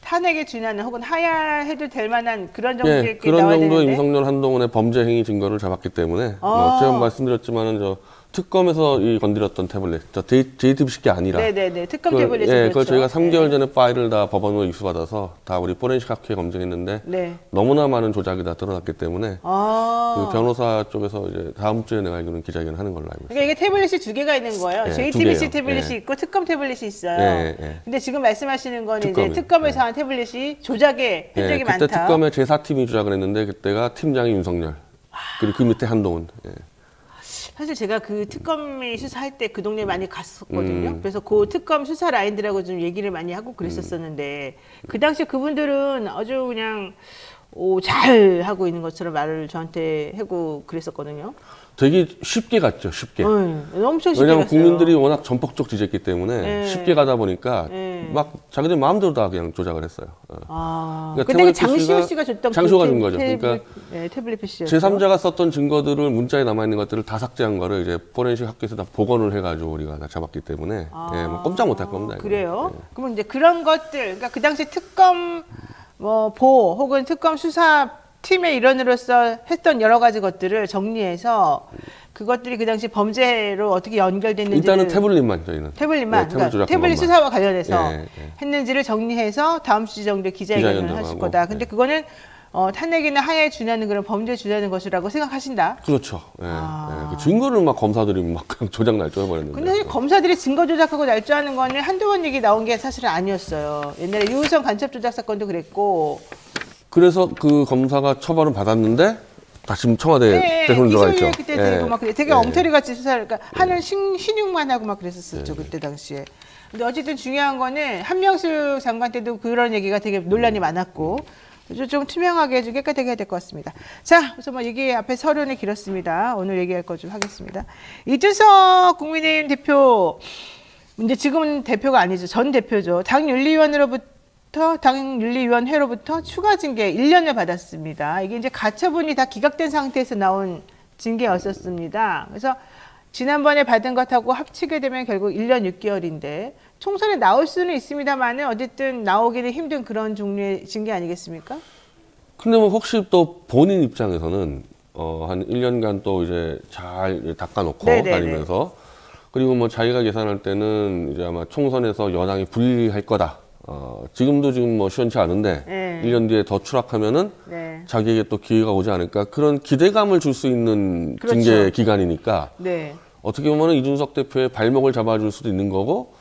탄핵에 준하는 혹은 하야해도 될 만한 그런 정도의 예, 그런 정도의 되는데? 윤석열 한동훈의 범죄 행위 증거를 잡았기 때문에 제가 말씀드렸지만은 저 특검에서 이 건드렸던 태블릿, 저 JTBC 게 아니라 네네네 특검 그걸, 태블릿 예, 그걸 그렇죠. 저희가 3개월 전에 파일을 다 법원으로 입수받아서 다 우리 포렌식 학회에 검증했는데 네. 너무나 많은 조작이 다 드러났기 때문에 그 변호사 쪽에서 이제 다음 주에 내가 알기로는 기자회견을 하는 걸로 알고 있습니다. 그러니까 이게 태블릿이 두 개가 있는 거예요. 예, JTBC 두 개예요. 태블릿이 예. 있고 특검 태블릿이 있어요. 예, 예. 근데 지금 말씀하시는 건 특검이. 이제 특검에서 한 태블릿이 조작의 흔적이 그때 많다. 특검의 제4팀이 조작을 했는데 그때가 팀장이 윤석열 그리고 그 밑에 한동훈. 예. 사실 제가 그 특검이 수사할 때 그 동네에 많이 갔었거든요. 그래서 그 특검 수사 라인들하고 좀 얘기를 많이 하고 그랬었었는데 그 당시 그분들은 아주 그냥 잘 하고 있는 것처럼 말을 저한테 하고 그랬었거든요. 되게 쉽게 갔죠, 쉽게. 엄청 쉽게 왜냐하면 갔어요. 국민들이 워낙 전폭적 지지했기 때문에 네. 쉽게 가다 보니까 네. 막 자기들 마음대로 다 그냥 조작을 했어요. 그러니까 그러니까 그때 장시호 씨가 줬던 장시호가 준 거죠. 그러니까 태블릿 PC였죠. 제3자가 썼던 증거들을 문자에 남아있는 것들을 다 삭제한 거를 이제 포렌식 학교에서 다 복원을 해가지고 우리가 다 잡았기 때문에 뭐 꼼짝 못할 겁니다. 그래요? 예. 그러면 이제 그런 것들, 그러니까 그 당시 특검 보 혹은 특검 수사 팀의 일원으로서 했던 여러 가지 것들을 정리해서 그것들이 그 당시 범죄로 어떻게 연결됐는지 일단은 태블릿만 저희는 태블릿만 네, 그러니까 태블릿 수사와 관련해서 예. 했는지를 정리해서 다음 주 정도에 기자회견을 하실 거다. 근데 그거는 탄핵이나 하야에 준하는 그런 범죄에 준하는 것이라고 생각하신다. 그렇죠. 예. 그 증거를 막 검사들이 막 그냥 조작 날조해버렸는데. 근데 사실 검사들이 증거 조작하고 날조하는 거는 한두 번 얘기 나온 게 사실은 아니었어요. 옛날에 유우성 간첩 조작 사건도 그랬고. 그래서 그 검사가 처벌은 받았는데 다시 청와대 대선 들어가 있죠. 그때 되고 막 되게 엉터리 같이 수사를 그러니까 하는 신용만 하고 막 그랬었죠 그때 당시에. 근데 어쨌든 중요한 거는 한명숙 장관 때도 그런 얘기가 되게 논란이 많았고 좀 투명하게 좀 깨끗하게 해야 될 것 같습니다. 자, 우선 뭐 얘기 앞에 서론이 길었습니다. 오늘 얘기할 거 좀 하겠습니다. 이준석 국민의힘 대표 이제 지금은 대표가 아니죠. 전 대표죠. 당윤리위원회로부터 추가 징계 1년을 받았습니다. 이게 이제 가처분이 다 기각된 상태에서 나온 징계였었습니다. 그래서 지난번에 받은 것하고 합치게 되면 결국 1년 6개월인데 총선에 나올 수는 있습니다만은 어쨌든 나오기는 힘든 그런 종류의 징계 아니겠습니까? 근데 뭐 혹시 또 본인 입장에서는 한 1년간 또 이제 잘 닦아놓고 다니면서 그리고 뭐 자기가 계산할 때는 이제 아마 총선에서 여당이 불리할 거다. 지금 뭐 시원치 않은데 1년 뒤에 더 추락하면은 자기에게 또 기회가 오지 않을까 그런 기대감을 줄 수 있는 그렇죠. 징계 기간이니까 어떻게 보면은 이준석 대표의 발목을 잡아줄 수도 있는 거고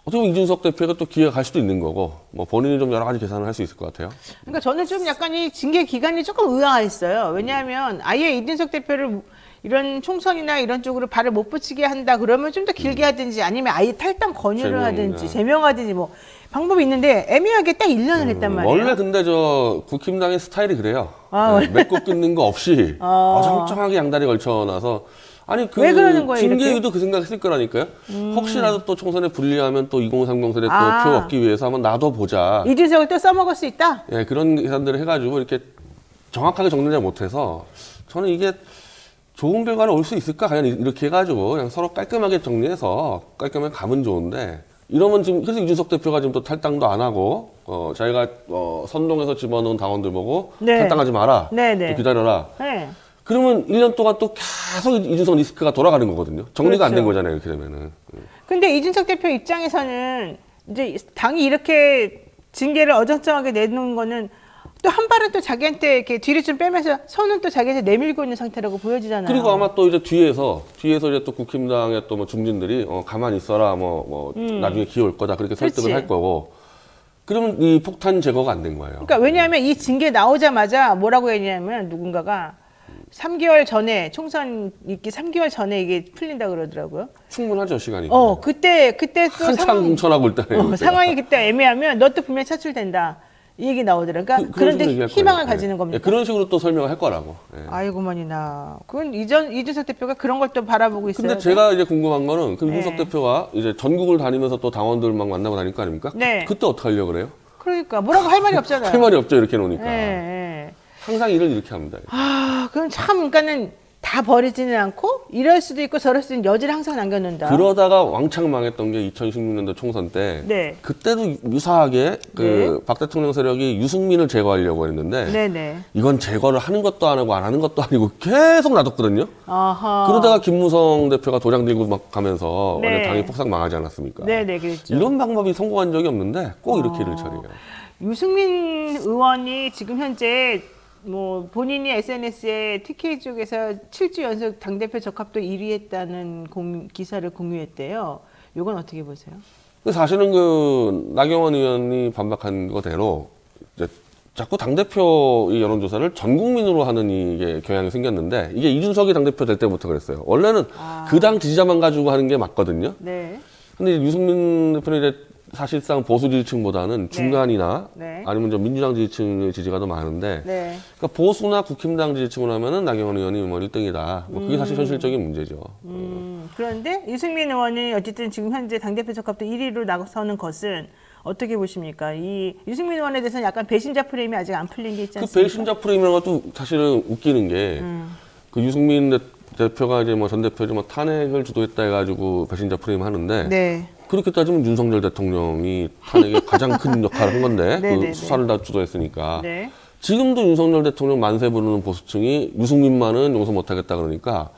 어떻게 보면 이준석 대표가 또 기회가 갈 수도 있는 거고 뭐 본인이 좀 여러 가지 계산을 할 수 있을 것 같아요. 그러니까 저는 좀 약간 이 징계 기간이 조금 의아했어요. 왜냐하면 아예 이준석 대표를 이런 총선이나 이런 쪽으로 발을 못 붙이게 한다 그러면 좀 더 길게 하든지 아니면 아예 탈당 권유를 하든지 제명하든지 뭐 방법이 있는데 애매하게 딱 1년을 했단 말이에요. 원래 근데 저 국힘당의 스타일이 그래요. 맺고 끊는 거 없이 어정쩡하게 양다리 걸쳐놔서 아니 그 왜 그러는 거예요, 징계위도 그 생각했을 거라니까요. 혹시라도 또 총선에 불리하면 또 2030 세대 또 표 얻기 위해서 한번 놔둬보자. 이준석을 또 써먹을 수 있다? 예, 그런 계산들을 해가지고 이렇게 정확하게 정리를 못해서 저는 이게 좋은 결과는 올 수 있을까? 그냥 이렇게 해가지고 그냥 서로 깔끔하게 정리해서 깔끔하게 가면 좋은데 이러면 지금 그래서 이준석 대표가 지금 또 탈당도 안 하고 자기가 선동해서 집어넣은 당원들 보고 탈당하지 마라. 또 기다려라. 그러면 1년 동안 또 계속 이준석 리스크가 돌아가는 거거든요. 정리가 안 된 거잖아요. 이렇게 되면은. 근데 이준석 대표 입장에서는 이제 당이 이렇게 징계를 어정쩡하게 내놓은 거는 또 한 발은 또 자기한테 이렇게 뒤를 좀 빼면서 손은 또 자기한테 내밀고 있는 상태라고 보여지잖아요. 그리고 아마 또 이제 뒤에서 이제 또 국힘당의 또 뭐 중진들이 가만히 있어라 나중에 기회 올 거다 그렇게 설득을 할 거고 그러면 이 폭탄 제거가 안 된 거예요. 그러니까 왜냐하면 이 징계 나오자마자 뭐라고 했냐면 누군가가 3개월 전에 총선 있기 3개월 전에 이게 풀린다 그러더라고요. 충분하죠 시간이. 그때 또 한창 공천하고 있다. 상황이 그때 애매하면 너 또 분명히 차출된다. 이 얘기 나오더라고요. 그러니까 그런데 희망을 가지는 겁니다. 그런 식으로 또 설명을 할 거라고. 아이고만이나. 그건 이준석 대표가 그런 걸 또 바라보고 있어요. 근데 제가 이제 궁금한 거는 그 이준석 대표가 이제 전국을 다니면서 또 당원들 막 만나고 다닐 거 아닙니까? 그때 어떻게 하려고 그래요? 그러니까 뭐라고 할 말이 없잖아요. 할 말이 없죠 이렇게 놓으니까. 항상 일을 이렇게 합니다. 그럼 참 그러니까는 다 버리지는 않고 이럴 수도 있고 저럴 수도 있는 여지를 항상 남겨놓는다. 그러다가 왕창 망했던 게 2016년도 총선 때 네. 그때도 유사하게 그 박 대통령 세력이 유승민을 제거하려고 했는데 네네. 이건 제거를 하는 것도 안 하고 안 하는 것도 아니고 계속 놔뒀거든요. 아하. 그러다가 김무성 대표가 도장 들고 막 가면서 네. 완전 당이 폭삭 망하지 않았습니까? 네네, 그랬죠. 이런 방법이 성공한 적이 없는데 꼭 이렇게 일을 처리해요. 유승민 의원이 지금 현재 뭐 본인이 SNS에 TK 쪽에서 7주 연속 당대표 적합도 1위 했다는 기사를 공유했대요. 이건 어떻게 보세요? 사실은 그 나경원 의원이 반박한 거대로 이제 자꾸 당대표 이 여론조사를 전 국민으로 하는 이게 경향이 생겼는데 이게 이준석이 당대표 될 때부터 그랬어요. 원래는 그 당 지지자만 가지고 하는 게 맞거든요. 네. 근데 유승민 대표는 이제 사실상 보수 지지층보다는 중간이나 네. 아니면 좀 민주당 지지층의 지지가 더 많은데 네. 그러니까 보수나 국힘당 지지층으로 하면은 나경원 의원이 뭐 1등이다. 뭐 그게 사실 현실적인 문제죠. 그런데 유승민 의원이 어쨌든 지금 현재 당대표 적합도 1위로 나서는 것은 어떻게 보십니까? 이 유승민 의원에 대해서는 약간 배신자 프레임이 아직 안 풀린 게 있지 않습니까? 그 배신자 프레임이라는 것도 사실은 웃기는 게 그 유승민 대표가 이제 뭐 전 대표를 뭐 탄핵을 주도했다 해가지고 배신자 프레임 하는데 네. 그렇게 따지면 윤석열 대통령이 탄핵에 가장 큰 역할을 한 건데 네네네. 그 수사를 다 주도했으니까 네. 지금도 윤석열 대통령 만세 부르는 보수층이 유승민만은 용서 못하겠다 그러니까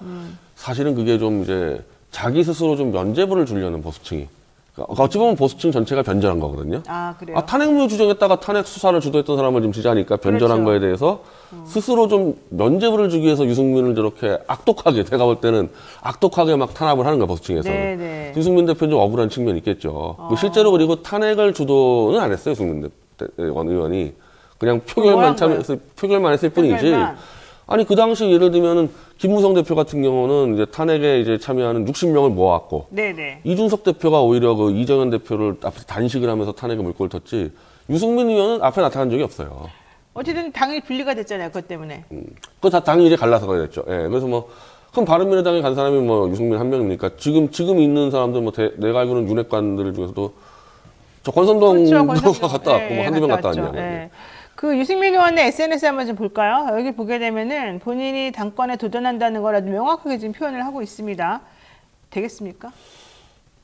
사실은 그게 좀 이제 자기 스스로 좀 면죄부를 주려는 보수층이 그러니까 어찌 보면 보수층 전체가 변절한 거거든요. 아, 그래요? 탄핵무효 주정했다가 탄핵 수사를 주도했던 사람을 지금 지지하니까 변절한 그렇죠. 거에 대해서 스스로 좀 면죄부를 주기 위해서 유승민을 저렇게 악독하게 제가 볼 때는 악독하게 막 탄압을 하는 거야 보수층에서는. 네네. 유승민 대표는 좀 억울한 측면이 있겠죠. 실제로 그리고 탄핵을 주도는 안 했어요 유승민 의원이. 그냥 표결만 했을 뿐이지. 표결만. 아니 그 당시 예를 들면은 김무성 대표 같은 경우는 이제 탄핵에 이제 참여하는 60명을 모아왔고 네네. 이준석 대표가 오히려 그 이정현 대표를 앞에서 단식을 하면서 탄핵에 물꼬를 텄지 유승민 의원은 앞에 나타난 적이 없어요. 어쨌든 당이 분리가 됐잖아요. 그것 때문에. 그거 다 당이 이제 갈라서 그랬죠. 예, 그래서 뭐 그럼 바른미래당에 간 사람이 뭐 유승민 한 명입니까? 지금 있는 사람들 뭐 내가 알고는 윤핵관들 중에서도 저 권선동도 갔다 왔고 뭐 한두 명 갔다 왔냐. 예. 그 유승민 의원의 SNS 한번 좀 볼까요? 여기 보게 되면은 본인이 당권에 도전한다는 거라도 명확하게 지금 표현을 하고 있습니다. 되겠습니까?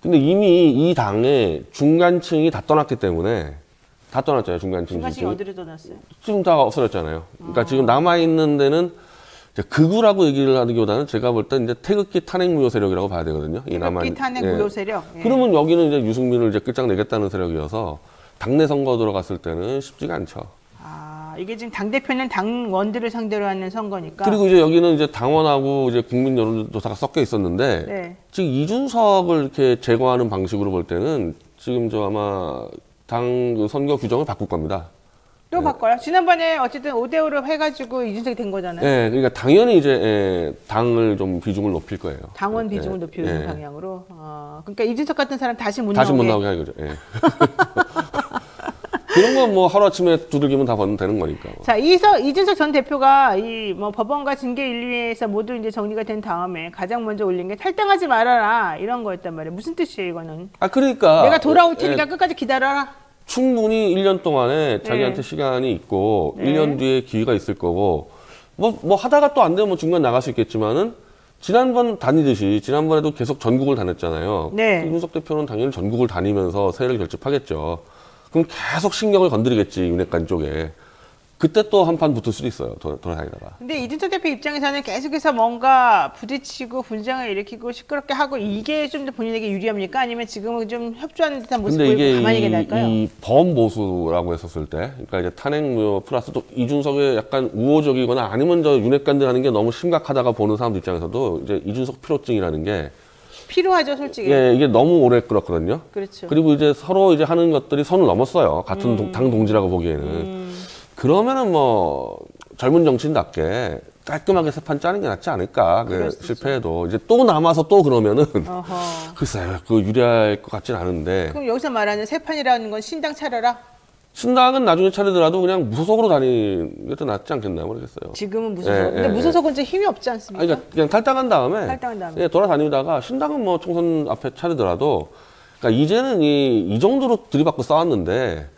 근데 이미 이 당의 중간층이 다 떠났기 때문에 다 떠났잖아요. 중간층 중간층이 지지층이. 어디로 떠났어요? 지금 다 없어졌잖아요. 그러니까 지금 남아있는 데는 이제 극우라고 얘기를 하기보다는 제가 볼 때 이제 태극기 탄핵 무효 세력이라고 봐야 되거든요. 태극기 탄핵 무효 세력. 예. 그러면 여기는 이제 유승민을 이제 끝장내겠다는 세력이어서 당내 선거 들어갔을 때는 쉽지가 않죠. 아, 이게 지금 당대표는 당원들을 상대로 하는 선거니까. 그리고 이제 여기는 이제 당원하고 이제 국민 여론조사가 섞여 있었는데 네. 지금 이준석을 이렇게 제거하는 방식으로 볼 때는 지금 저 아마 당 선거 규정을 바꿀 겁니다. 또 바꿔요? 지난번에 어쨌든 5대5로 해가지고 이준석이 된 거잖아요. 네, 그러니까 당연히 이제 당을 좀 비중을 높일 거예요. 당원 네, 비중을 높이는 네. 방향으로. 그러니까 이준석 같은 사람 다시 못 다시 못 나오게. 나오게 하는 거죠. 예. 그런 건 뭐 하루아침에 두들기면 다 되는 거니까. 자, 이준석 전 대표가 이 뭐 법원과 징계 윤리에서 모두 이제 정리가 된 다음에 가장 먼저 올린 게 탈당하지 말아라 이런 거였단 말이에요. 무슨 뜻이에요, 이거는? 그러니까 내가 돌아올 테니까 끝까지 기다려라. 충분히 1년 동안에 자기한테 시간이 있고 네. 1년 뒤에 기회가 있을 거고 뭐 하다가 또 안 되면 뭐 중간 나갈 수 있겠지만은 지난번 다니듯이 지난번에도 계속 전국을 다녔잖아요. 네. 이준석 대표는 당연히 전국을 다니면서 세를 결집하겠죠. 그럼 계속 신경을 건드리겠지 윤핵관 쪽에. 그때 또 한판 붙을 수도 있어요. 돌아다니다가. 근데 이준석 대표 입장에서는 계속해서 뭔가 부딪히고 분쟁을 일으키고 시끄럽게 하고 이게 좀 더 본인에게 유리합니까? 아니면 지금은 좀 협조하는 듯한 모습을 근데 보이고 가만히 이게 계날까요? 이 범보수라고 했었을 때, 그러니까 이제 탄핵무효 플러스 또 이준석의 약간 우호적이거나 아니면 저 윤핵관들 하는 게 너무 심각하다가 보는 사람들 입장에서도 이제 이준석 필요증이라는 게 필요하죠, 솔직히. 예, 이게 너무 오래 끌었거든요. 그렇죠. 그리고 이제 서로 이제 하는 것들이 선을 넘었어요. 같은 당 동지라고 보기에는. 그러면은 뭐 젊은 정치인답게 깔끔하게 세 판 짜는 게 낫지 않을까. 실패해도 이제 또 남아서 또 그러면은 글쎄요, 그 유리할 것 같진 않은데. 그럼 여기서 말하는 세 판이라는 건 신당 차려라. 신당은 나중에 차리더라도 그냥 무소속으로 다니는 게 더 낫지 않겠나 모르겠어요. 지금은 무소속. 근데 무소속은 좀 힘이 없지 않습니까? 그러니까 그냥 탈당한 다음에 예, 돌아다니다가 신당은 뭐 총선 앞에 차리더라도 그러니까 이제는 이 정도로 들이받고 싸웠는데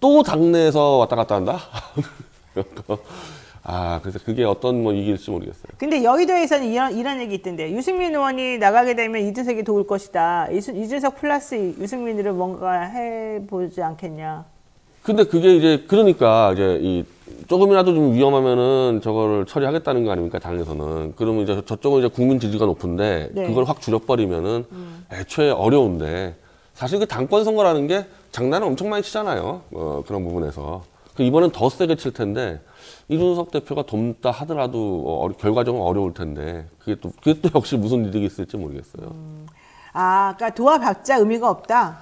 또 당내에서 왔다 갔다 한다? 그래서 그게 어떤 뭐 이길지 모르겠어요. 근데 여의도에서는 이런 얘기 있던데. 유승민 의원이 나가게 되면 이준석이 도울 것이다. 이준석 플러스 유승민으로 뭔가 해보지 않겠냐. 근데 그게 이제 그러니까 이제 이 조금이라도 좀 위험하면은 저거를 처리하겠다는 거 아닙니까, 당에서는. 그러면 이제 저쪽은 이제 국민 지지가 높은데 네. 그걸 확 줄여버리면은 애초에 어려운데 사실 그 당권 선거라는 게 장난을 엄청 많이 치잖아요. 그런 부분에서. 이번엔 더 세게 칠 텐데 이준석 대표가 돕다 하더라도 결과적으로 어려울 텐데 그게 또 역시 무슨 이득이 있을지 모르겠어요. 그러니까 도와봤자 의미가 없다.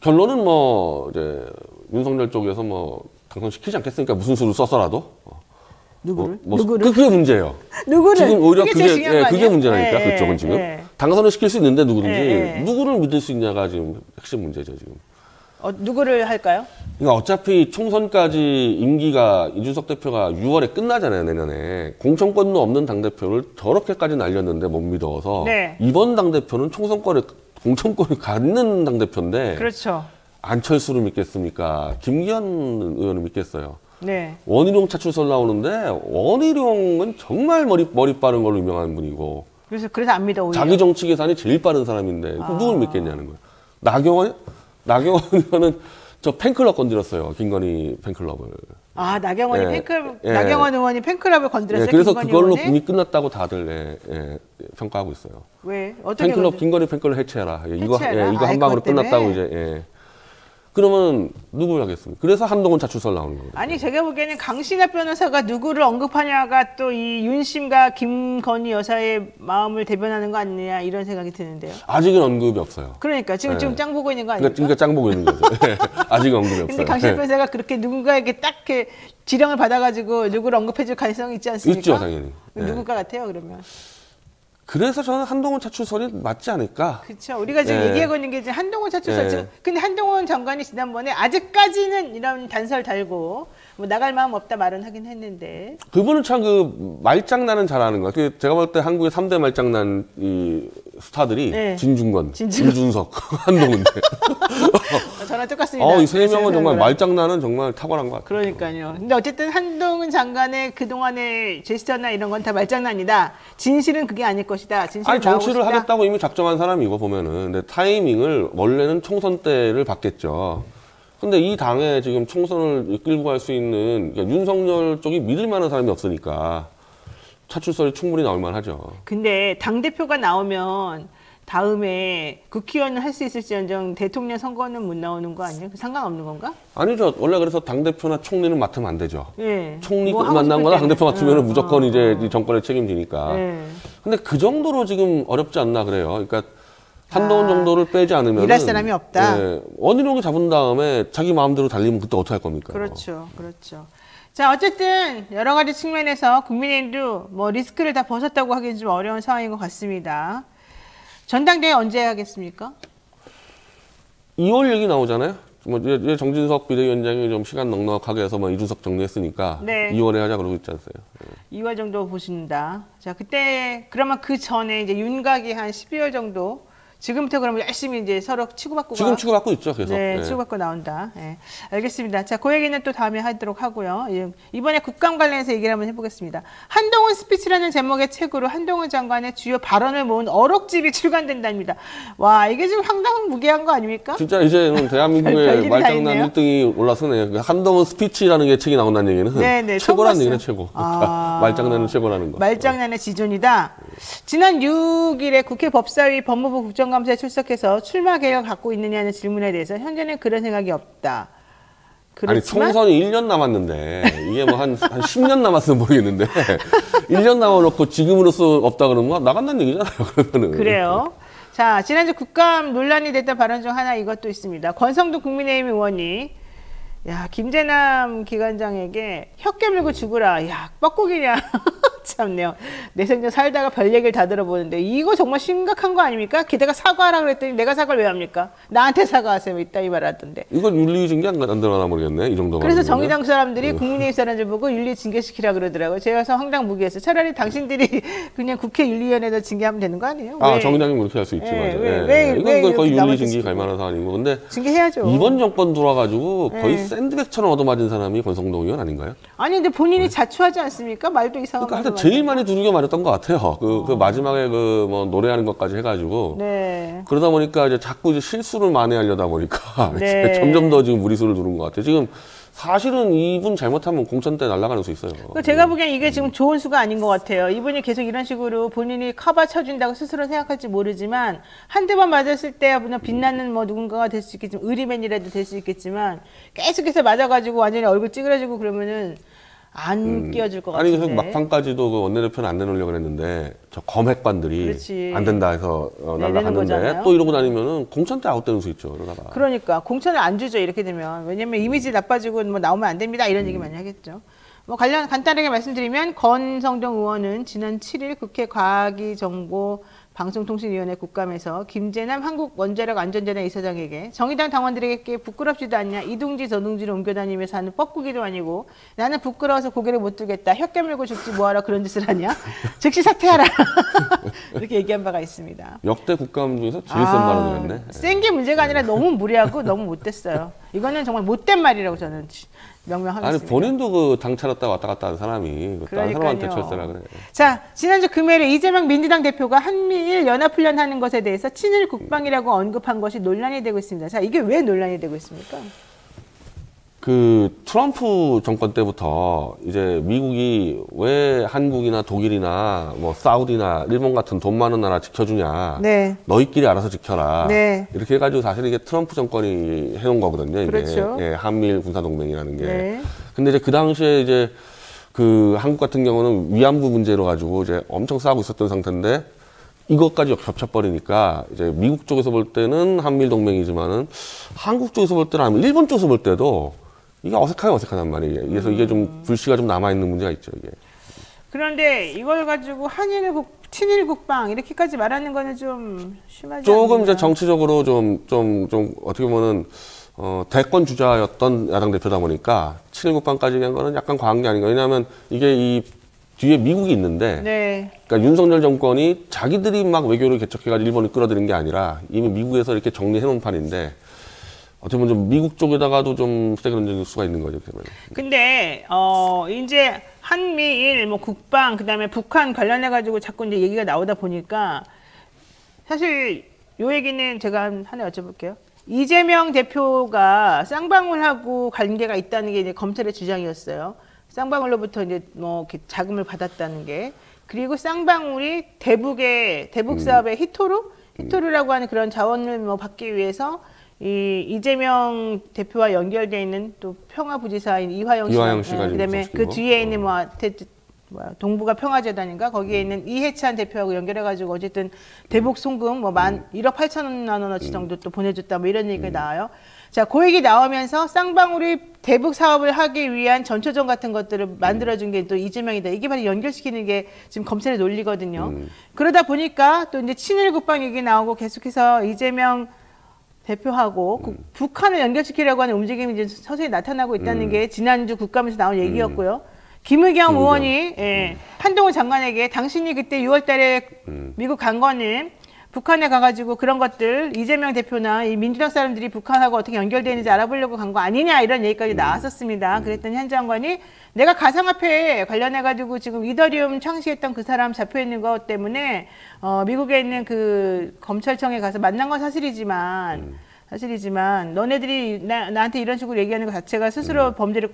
결론은 뭐 이제 윤석열 쪽에서 뭐 당선시키지 않겠습니까? 무슨 수를 써서라도. 누구를? 누구를? 그게 문제예요. 누구를? 지금 오히려 그게 그게 문제라니까 그쪽은 지금. 당선을 시킬 수 있는데 누구든지 누구를 믿을 수 있냐가 지금 핵심 문제죠 지금. 누구를 할까요? 그러니까 어차피 총선까지 임기가 이준석 대표가 6월에 끝나잖아요, 내년에. 공천권도 없는 당대표를 저렇게까지 날렸는데 못 믿어서. 네. 이번 당대표는 공천권을 갖는 당대표인데. 그렇죠. 안철수를 믿겠습니까? 김기현 의원을 믿겠어요. 네. 원희룡 차출설 나오는데 원희룡은 정말 머리 빠른 걸로 유명한 분이고. 그래서 안 믿어, 오히려. 자기 정치 계산이 제일 빠른 사람인데 누굴 믿겠냐는 거예요. 나경원 의원은 저 팬클럽 건드렸어요. 김건희 팬클럽을. 나경원 의원이 팬클럽을 건드렸어요. 그래서 그걸로 분이 끝났다고 다들 평가하고 있어요. 왜? 어떻게 김건희 팬클럽 해체해라. 이거 한 방으로 끝났다고 이제. 그러면 누구를 하겠습니까? 그래서 한동훈 차출설 나오는 거거든요. 아니 제가 보기에는 강신합 변호사가 누구를 언급하냐가 또 이 윤심과 김건희 여사의 마음을 대변하는 거 아니냐 이런 생각이 드는데요. 아직은 언급이 없어요. 그러니까 지금 짱 보고 있는 거 아닙니까? 그러니까 짱 보고 있는 거죠. 아직은 언급이 없어요. 근데 강신합 변호사가 그렇게 누군가에게 딱 이렇게 지령을 받아가지고 누구를 언급해줄 가능성이 있지 않습니까? 있죠, 당연히. 누굴까 같아요, 그러면? 그래서 저는 한동훈 차출설이 맞지 않을까? 그렇죠. 우리가 지금 얘기하고 있는 게 이제 한동훈 차출설. 근데 한동훈 장관이 지난번에 아직까지는 이런 단설 달고 뭐 나갈 마음 없다 말은 하긴 했는데. 그분은 참 그 말장난은 잘하는 거야. 제가 볼 때 한국의 3대 말장난 이 스타들이 진중권, 이준석, 한동훈. 저랑 똑같습니다. 이 세 명은 정말 말장난은 정말 탁월한 것 같아요. 그러니까요. 근데 어쨌든 한동훈 장관의 그동안의 제스처나 이런 건 다 말장난이다. 진실은 그게 아닐 것이다. 정치를 하겠다고 이미 작정한 사람이고 보면은. 근데 타이밍을 원래는 총선 때를 봤겠죠. 근데 이 당에 지금 총선을 끌고 갈 수 있는 그러니까 윤석열 쪽이 믿을 만한 사람이 없으니까 차출설이 충분히 나올 만하죠. 근데 당대표가 나오면 다음에 국회의원을 할 수 있을지언정 대통령 선거는 못 나오는 거 아니에요? 상관없는 건가? 아니죠. 원래 그래서 당대표나 총리는 맡으면 안 되죠. 총리 뭐 만난 거나 당대표 맡으면 무조건 이제 이 정권을 책임지니까. 근데 그 정도로 지금 어렵지 않나 그래요. 그러니까 한동훈 정도를 빼지 않으면 일할 사람이 없다. 원희룡이 잡은 다음에 자기 마음대로 달리면 그때 어떻게 할 겁니까? 그렇죠. 자, 어쨌든 여러 가지 측면에서 국민의힘도 뭐 리스크를 다 벗었다고 하기는 좀 어려운 상황인 것 같습니다. 전당대회 언제 하겠습니까? 2월 얘기 나오잖아요. 뭐 이제 정진석 비대위원장이 좀 시간 넉넉하게 해서 뭐 이준석 정리했으니까 2월에 하자 그러고 있지 않습니까? 2월 정도 보신다. 자, 그때 그러면 그 전에 이제 윤곽이 한 12월 정도. 지금부터 그러면 열심히 이제 서로 치고받고 지금 치고받고 있죠, 계속. 치고받고 나온다. 알겠습니다. 자, 그 얘기는 또 다음에 하도록 하고요. 이번에 국감 관련해서 얘기를 한번 해보겠습니다. 한동훈 스피치라는 제목의 책으로 한동훈 장관의 주요 발언을 모은 어록집이 출간된답니다. 와, 이게 지금 황당무계한 거 아닙니까? 진짜 이제는 대한민국의 말장난 1등이 올라서네요. 한동훈 스피치라는 게 책이 나온다는 얘기는 최고라는 얘기는 최고. 말장난은 최고라는 거. 말장난의 지존이다. 지난 6일에 국회 법사위 법무부 국정감사에 출석해서 출마 계획을 갖고 있느냐는 질문에 대해서 현재는 그런 생각이 없다. 그렇지만 아니 총선이 1년 남았는데 이게 뭐 한 10년 남았으면 모르겠는데 1년 남아놓고 지금으로서 없다 그러면 뭐 나간다는 얘기잖아요. 그러면은. 그래요. 자, 지난주 국감 논란이 됐던 발언 중 하나 이것도 있습니다. 권성동 국민의힘 의원이 김재남 기관장에게 혀 깨물고 죽으라. 야, 뻐꾸기냐. 참네요. 내 생전 살다가 별 얘기를 다 들어보는데 이거 정말 심각한 거 아닙니까? 게다가 사과하라 그랬더니 내가 사과를 왜 합니까? 나한테 사과하세요. 이따 이 말 하던데. 이건 윤리징계 안 들어가나 모르겠네. 이 정도면. 그래서 정의당 사람들이 국민의힘 사람들 보고 윤리 징계시키라 그러더라고요. 제가 그래서 황당무계했어요. 차라리 당신들이 그냥 국회 윤리위원회에다 징계하면 되는 거 아니에요? 아, 왜? 정의당이 그렇게 할 수 있지. 예, 맞아요. 이건 거의 윤리징계 갈 만한 사안이고. 근데 징계해야죠. 이번 정권 돌아가지고 거의 예. 샌드백처럼 얻어맞은 사람이 권성동 의원 아닌가요? 아니 근데 본인이 자초하지 않습니까? 말도 이상하고. 그러니까 하여튼 제일 많이 두들겨 맞았던 것 같아요. 그 마지막에 그 뭐 노래하는 것까지 해가지고. 네. 그러다 보니까 이제 자꾸 이제 실수를 만회하려다 보니까 네. 점점 더 지금 무리수를 두는 것 같아요. 지금 사실은 이분 잘못하면 공천대 날아가는 수 있어요. 제가 보기엔 이게 지금 좋은 수가 아닌 것 같아요. 이분이 계속 이런 식으로 본인이 커버 쳐준다고 스스로 생각할지 모르지만 한두 번 맞았을 때 그냥 빛나는 뭐 누군가가 될 수 있겠지만 의리맨이라도 될 수 있겠지만 계속해서 맞아가지고 완전히 얼굴 찌그러지고 그러면은 안 끼워줄 것 아니 같은데. 그래서 막판까지도 그 원내대표는 안 내놓으려고 그랬는데 저 검핵관들이 그렇지. 안 된다 해서 내는 날라갔는데 거잖아요. 또 이러고 다니면은 공천대 아웃되는 수 있죠. 그러다가. 그러니까 공천을 안 주죠 이렇게 되면. 왜냐면 이미지 나빠지고 뭐 나오면 안 됩니다 이런 얘기 많이 하겠죠. 뭐 간단하게 말씀드리면 권성동 의원은 지난 7일 국회 과학기정보 방송통신위원회 국감에서 김재남 한국원자력안전재단 이사장에게 정의당 당원들에게 부끄럽지도 않냐 이둥지 저둥지를 옮겨다니면서 하는 뻐꾸기도 아니고 나는 부끄러워서 고개를 못 들겠다 혀 깨물고 죽지 뭐하러 그런 짓을 하냐 즉시 사퇴하라 이렇게 얘기한 바가 있습니다. 역대 국감 중에서 제일 센 발언이었네. 센 게 문제가 아니라 너무 무리하고 너무 못됐어요. 이거는 정말 못된 말이라고 저는 명명하겠습니다. 아니 본인도 그 당 차렸다 왔다 갔다 하는 사람이 다른 사람한테 철새라 그래. 자, 지난주 금요일에 이재명 민주당 대표가 한미일 연합훈련 하는 것에 대해서 친일 국방이라고 언급한 것이 논란이 되고 있습니다. 자, 이게 왜 논란이 되고 있습니까? 그 트럼프 정권 때부터 이제 미국이 왜 한국이나 독일이나 뭐 사우디나 일본 같은 돈 많은 나라 지켜주냐. 네. 너희끼리 알아서 지켜라. 네. 이렇게 해가지고 사실 이게 트럼프 정권이 해놓은 거거든요. 이게. 그렇죠. 예, 한미일 군사동맹이라는 게. 네. 근데 이제 그 당시에 이제 그 한국 같은 경우는 위안부 문제로 가지고 이제 엄청 싸우고 있었던 상태인데 이것까지 겹쳐버리니까 이제 미국 쪽에서 볼 때는 한미일 동맹이지만은 한국 쪽에서 볼 때는 아니면 일본 쪽에서 볼 때도 이게 어색하단 말이에요. 그래서 이게 좀 불씨가 좀 남아있는 문제가 있죠, 이게. 그런데 이걸 가지고 친일 국방 이렇게까지 말하는 거는 좀 심하지 조금 않나요? 이제 정치적으로 좀 어떻게 보면은 대권 주자였던 야당 대표다 보니까 친일 국방까지 간 거는 약간 과한 게 아닌가. 왜냐하면 이게 이 뒤에 미국이 있는데, 네. 그러니까 윤석열 정권이 자기들이 막 외교를 개척해가지고 일본을 끌어들인 게 아니라 이미 미국에서 이렇게 정리해놓은 판인데. 어떻게 보면 좀 미국 쪽에다가도 좀 세게 수가 있는 거죠. 그러면. 근데 이제 한미일 뭐 국방 그다음에 북한 관련해 가지고 자꾸 이제 얘기가 나오다 보니까 사실 요 얘기는 제가 하나 여쭤볼게요. 이재명 대표가 쌍방울하고 관계가 있다는 게 이제 검찰의 주장이었어요. 쌍방울로부터 이제 뭐 이렇게 자금을 받았다는 게. 그리고 쌍방울이 대북 사업의 히토르라고 하는 그런 자원을 뭐 받기 위해서 이재명 대표와 연결되어 있는 또 평화부지사인 이화영 씨가 그다음에 그 뒤에 있는 동북아 평화재단인가 거기에 있는 이해찬 대표하고 연결해가지고 어쨌든 대북 송금 뭐 1억 8천만 원어치 정도 또 보내줬다 뭐 이런 얘기가 나와요. 자, 그 얘기 나오면서 쌍방울이 대북 사업을 하기 위한 전초전 같은 것들을 만들어준 게 또 이재명이다. 이게 바로 연결시키는 게 지금 검찰의 논리거든요. 그러다 보니까 또 이제 친일 국방 얘기 나오고 계속해서 이재명 대표하고 북한을 연결시키려고 하는 움직임이 이제 서서히 나타나고 있다는 게 지난주 국감에서 나온 얘기였고요. 김의겸 의원이 한동훈 장관에게 당신이 그때 6월 달에 미국 간 거는 북한에 가가지고 그런 것들 이재명 대표나 이 민주당 사람들이 북한하고 어떻게 연결되는지 알아보려고 간 거 아니냐 이런 얘기까지 나왔었습니다. 그랬더니 한 장관이 내가 가상화폐 관련해가지고 지금 이더리움 창시했던 그 사람 잡혀있는 것 때문에 미국에 있는 그 검찰청에 가서 만난 건 사실이지만 너네들이 나한테 이런 식으로 얘기하는 것 자체가 스스로 범죄를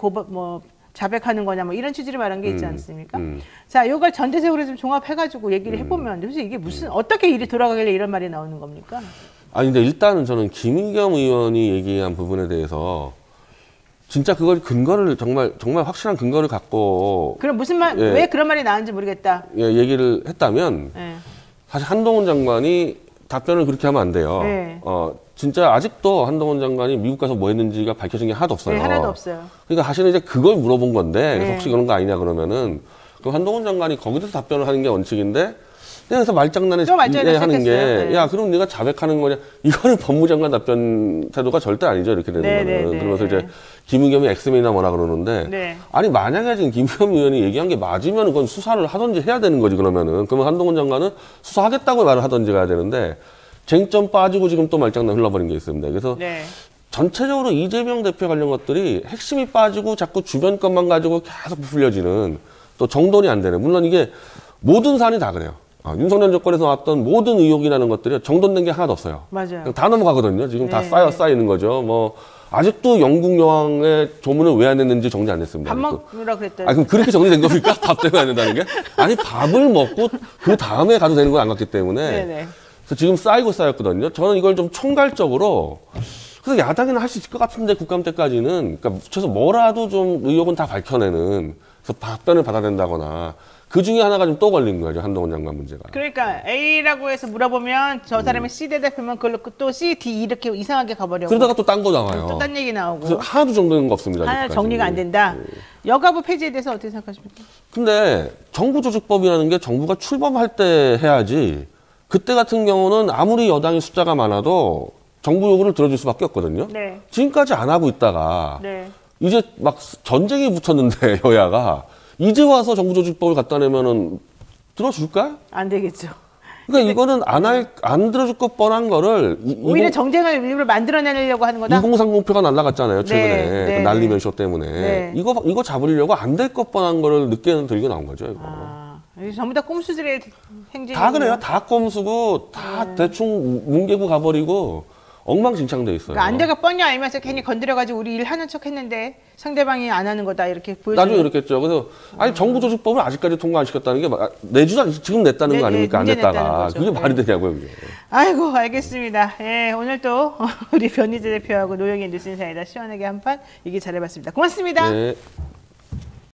자백하는 거냐 뭐 이런 취지로 말한 게 있지 않습니까? 자, 이걸 전체적으로 좀 종합해가지고 얘기를 해보면 도대체 이게 어떻게 일이 돌아가길래 이런 말이 나오는 겁니까? 아니 근데 일단은 저는 김의겸 의원이 얘기한 부분에 대해서 진짜 그걸 근거를 정말 확실한 근거를 갖고 그럼 무슨 말 왜 그런 말이 나왔는지 모르겠다. 얘기를 했다면 사실 한동훈 장관이 답변을 그렇게 하면 안 돼요. 진짜 아직도 한동훈 장관이 미국 가서 뭐 했는지가 밝혀진 게 하나도 없어요. 하나도 없어요. 그러니까 사실은 이제 그걸 물어본 건데 그래서 혹시 그런 거 아니냐 그러면은 그럼 한동훈 장관이 거기서 답변을 하는 게 원칙인데 그래서 말장난에 또 말장난을 하는 게 시작했어요. 네. 야 그럼 네가 자백하는 거냐 이거는 법무장관 답변 태도가 절대 아니죠 이렇게 되는 네, 거는 네, 네. 그러면서 이제 김의겸이 엑스맨이나 뭐라 그러는데 네. 아니 만약에 지금 김의겸 의원이 얘기한 게 맞으면 그건 수사를 하든지 해야 되는 거지 그러면 한동훈 장관은 수사하겠다고 말을 하든지 가야 되는데 쟁점 빠지고 지금 또 말장난 흘러버린 게 있습니다. 그래서 네. 전체적으로 이재명 대표 관련 것들이 핵심이 빠지고 자꾸 주변 것만 가지고 계속 부풀려지는 또 정돈이 안 되는 물론 이게 모든 사안이 다 그래요. 윤석열 정권에서 나왔던 모든 의혹이라는 것들이 정돈된 게 하나도 없어요. 맞아요. 그냥 다 넘어가거든요. 지금 다 네, 쌓이는 거죠. 뭐 아직도 영국 여왕의 조문을 왜 안 했는지 정리 안 됐습니다. 밥 아직도. 먹으라 그랬더니. 그럼 그렇게 정리된 겁니까? 밥 때문에 안 된다는 게? 아니 밥을 먹고 그 다음에 가도 되는 건 안 갔기 때문에 네네. 그래서 지금 쌓였거든요. 저는 이걸 좀 총괄적으로 그래서 야당이는 할 수 있을 것 같은데 국감 때까지는 그러니까 묻혀서 뭐라도 좀 의혹은 다 밝혀내는 그래서 답변을 받아낸다거나 그 중에 하나가 좀 또 걸린 거죠 한동훈 장관 문제가. 그러니까 A라고 해서 물어보면 저 사람이 C 대답하면 그걸로 또 C, D 이렇게 이상하게 가버려고. 그러다가 또 딴 거 나와요. 또 딴 얘기 나오고. 그래서 하나도 정도는 거 없습니다. 하나 아직까지. 정리가 안 된다. 여가부 폐지에 대해서 어떻게 생각하십니까? 근데 정부조직법이라는 게 정부가 출범할 때 해야지 그때 같은 경우는 아무리 여당이 숫자가 많아도 정부 요구를 들어줄 수밖에 없거든요. 네. 지금까지 안 하고 있다가 네. 이제 막 전쟁이 붙었는데 여야가 이제 와서 정부조직법을 갖다 내면은 들어줄까? 안 되겠죠. 그러니까 이거는 안 들어줄 것 뻔한 거를 오히려 정쟁을 일부러 만들어내려고 하는 거다. 2030표가 날라갔잖아요 최근에 네, 네, 그 날리면 네. 쇼 때문에 네. 이거 잡으려고 안 될 것 뻔한 거를 늦게 들고 나온 거죠 이거. 이게 전부 다 꼼수들의 행진이. 다 그래요. 다 꼼수고 다 대충 뭉개고 가버리고 엉망진창돼 있어요. 그러니까 안돼가 뻔히 알면서 괜히 건드려가지고 우리 일 하는 척 했는데 상대방이 안 하는 거다 이렇게 보여주는. 나중에 그렇겠죠. 그래서 아니 정부조직법을 아직까지 통과 안 시켰다는 게 내주다 지금 냈다는 네, 거 아닙니까? 안 문제 냈다는 냈다가 거죠. 그게 말이 네. 되냐고요. 그게. 아이고 알겠습니다. 예, 오늘 또 우리 변희재 대표하고 노영희 뉴스인사이다 시원하게 한판 얘기 잘해봤습니다. 고맙습니다. 네.